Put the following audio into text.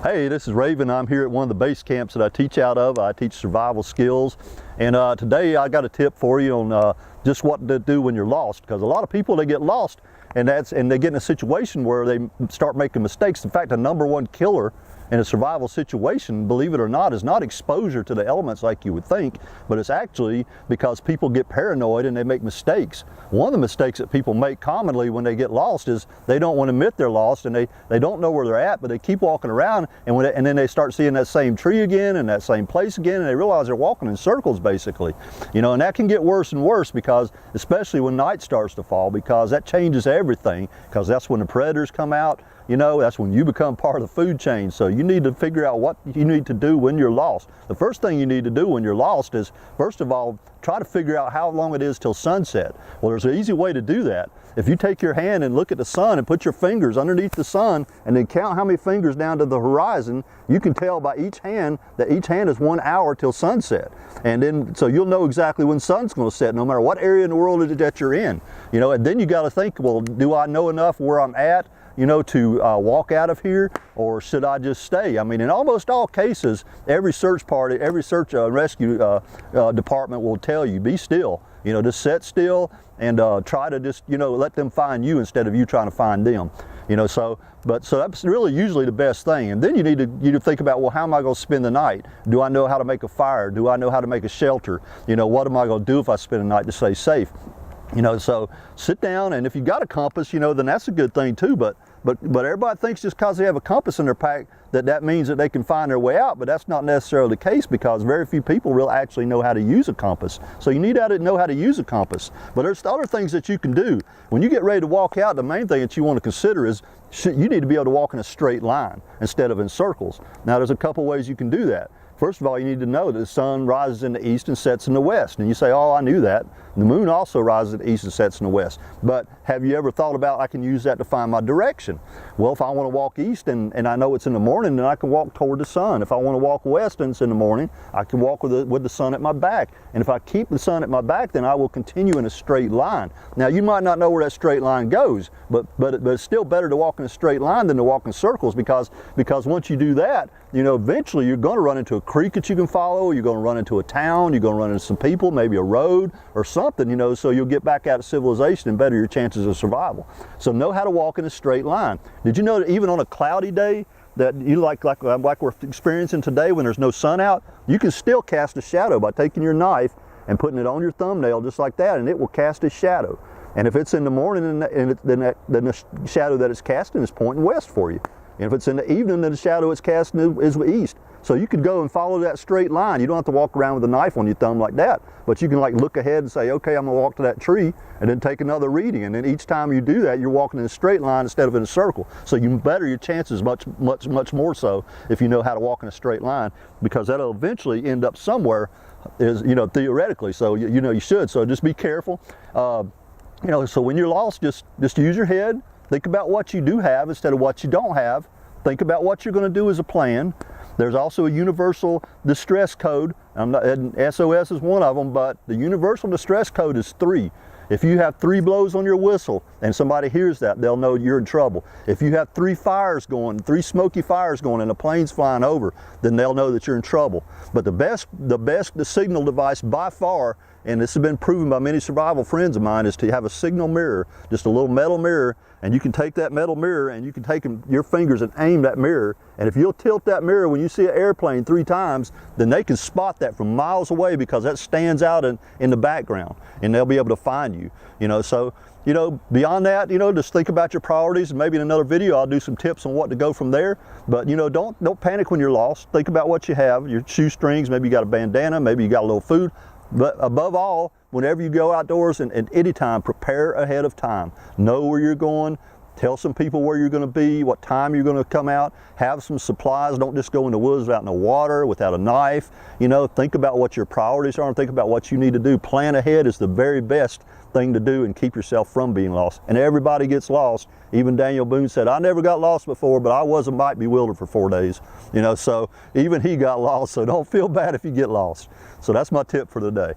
Hey, this is Raven. I'm here at one of the base camps that I teach out of. I teach survival skills, and today I got a tip for you on just what to do when you're lost, because a lot of people, they get lost and they get in a situation where they start making mistakes. In fact, the number one killer in a survival situation, believe it or not, is not exposure to the elements like you would think, but it's actually because people get paranoid and they make mistakes. One of the mistakes that people make commonly when they get lost is they don't want to admit they're lost, and they don't know where they're at, but they keep walking around, and then they start seeing that same tree again and that same place again, and they realize they're walking in circles basically. You know, and that can get worse and worse, because especially when night starts to fall, because that changes everything, because that's when the predators come out. You know, that's when you become part of the food chain. So you need to figure out what you need to do when you're lost. The first thing you need to do when you're lost is, first of all, try to figure out how long it is till sunset. Well, there's an easy way to do that. If you take your hand and look at the sun and put your fingers underneath the sun and then count how many fingers down to the horizon, you can tell by each hand that each hand is 1 hour till sunset. And then, so you'll know exactly when sun's going to set, no matter what area in the world that you're in. You know, and then you got to think, well, do I know enough where I'm at, you know, to walk out of here, or should I just stay? I mean, in almost all cases, every search party, every search rescue department will tell you, be still. You know, just sit still and try to just, you know, let them find you instead of you trying to find them. You know, so that's really usually the best thing. And then you need to think about, well, how am I going to spend the night? Do I know how to make a fire? Do I know how to make a shelter? You know, what am I going to do if I spend the night to stay safe? You know, so sit down, and if you got a compass, you know, then that's a good thing too. But everybody thinks just because they have a compass in their pack that means that they can find their way out, but that's not necessarily the case, because very few people really actually know how to use a compass. So you need to know how to use a compass. But there's other things that you can do. When you get ready to walk out, the main thing that you want to consider is you need to be able to walk in a straight line instead of in circles. Now, there's a couple ways you can do that. First of all, you need to know that the sun rises in the east and sets in the west. And you say, oh, I knew that. The moon also rises in the east and sets in the west. But have you ever thought about, I can use that to find my direction? Well, if I want to walk east and I know it's in the morning, then I can walk toward the sun. If I want to walk west and it's in the morning, I can walk with the sun at my back. And if I keep the sun at my back, then I will continue in a straight line. Now, you might not know where that straight line goes, but it's still better to walk in a straight line than to walk in circles, because once you do that, you know, eventually you're going to run into a creek that you can follow, you're going to run into a town, you're going to run into some people, maybe a road or something, you know, so you'll get back out of civilization and better your chances of survival. So know how to walk in a straight line. Did you know that even on a cloudy day, that you like we're experiencing today, when there's no sun out, you can still cast a shadow by taking your knife and putting it on your thumbnail just like that, and it will cast a shadow. And if it's in the morning, then the shadow that it's casting is pointing west for you. And if it's in the evening, then the shadow it's casting is east. So you could go and follow that straight line. You don't have to walk around with a knife on your thumb like that, but you can like look ahead and say, okay, I'm gonna walk to that tree, and then take another reading. And then each time you do that, you're walking in a straight line instead of in a circle. So you better your chances much more so if you know how to walk in a straight line, because that'll eventually end up somewhere, is, you know, theoretically. So you know you should. So just be careful. You know, so when you're lost, just use your head. Think about what you do have instead of what you don't have. Think about what you're going to do as a plan. There's also a universal distress code. And SOS is one of them, but the universal distress code is 3. If you have 3 blows on your whistle and somebody hears that, they'll know you're in trouble. If you have 3 fires going, 3 smoky fires going, and a plane's flying over, then they'll know that you're in trouble. But the signal device by far, and this has been proven by many survival friends of mine, is to have a signal mirror, just a little metal mirror, and you can take that metal mirror and you can take your fingers and aim that mirror, and if you'll tilt that mirror when you see an airplane 3 times, then they can spot that from miles away, because that stands out in the background, and they'll be able to find you. You know, so, you know, beyond that, you know, just think about your priorities, and maybe in another video I'll do some tips on what to go from there. But, you know, don't panic when you're lost. Think about what you have, your shoestrings, maybe you got a bandana, maybe you got a little food. But above all, whenever you go outdoors and any time, prepare ahead of time. Know where you're going. Tell some people where you're going to be, what time you're going to come out. Have some supplies. Don't just go in the woods without no water, without a knife. You know, think about what your priorities are and think about what you need to do. Plan ahead is the very best thing to do and keep yourself from being lost. And everybody gets lost. Even Daniel Boone said, I never got lost before, but I might bewildered for 4 days. You know, so even he got lost, so don't feel bad if you get lost. So that's my tip for the day.